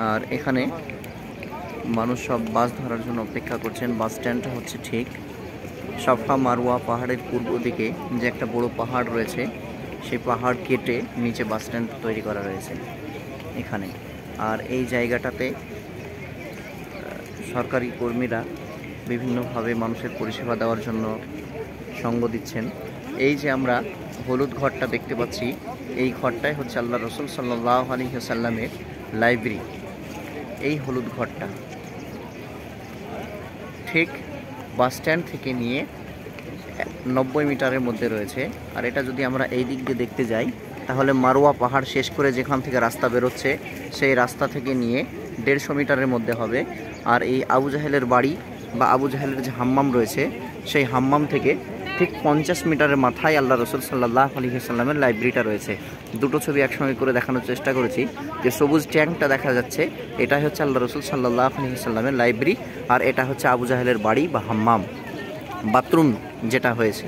আর এখানে মানুষ সব বাস ধরার জন্য অপেক্ষা করছেন। বাস স্ট্যান্ডটা হচ্ছে ঠিক সাফা মারওয়া পাহাড়ের পূর্ব দিকে যে একটা বড় পাহাড় রয়েছে, সেই পাহাড় কেটে নিচে বাস স্ট্যান্ড তৈরি করা রয়েছে এখানে। আর এই জায়গাটাতে সরকারি কর্মীরা বিভিন্নভাবে মানুষের পরিষেবা দেওয়ার জন্য সঙ্গ দিচ্ছেন। এই যে আমরা হলুদ ঘরটা দেখতে পাচ্ছি, এই ঘরটাই হচ্ছে আল্লাহ রসুল সাল্লাল্লাহু আলাইহি ওয়াসাল্লামের লাইব্রেরি। এই হলুদ ঘরটা ঠিক বাস স্ট্যান্ড থেকে নিয়ে 90 মিটারের মধ্যে রয়েছে। আর এটা যদি আমরা এই দিক দিয়ে দেখতে যাই, তাহলে মারওয়া পাহাড় শেষ করে যেখান থেকে রাস্তা বেরোচ্ছে, সেই রাস্তা থেকে নিয়ে 150 মিটারের মধ্যে হবে। আর এই আবু জাহেলের বাড়ি বা আবু জাহেলের যে হাম্মাম রয়েছে, সেই হাম্মাম থেকে ঠিক 50 মিটারের মাথায় আল্লাহ রসুল সাল্লাল্লাহু আলাইহি ওয়াসাল্লামের লাইব্রেরিটা রয়েছে। দুটো ছবি একসঙ্গে করে দেখানোর চেষ্টা করেছি। যে সবুজ ট্যাঙ্কটা দেখা যাচ্ছে, এটাই হচ্ছে আল্লাহ রসুল সাল্লাল্লাহু আলাইহি ওয়াসাল্লামের লাইব্রেরি। আর এটা হচ্ছে আবু জাহেলের বাড়ি বা হাম্মাম, বাথরুম যেটা হয়েছে।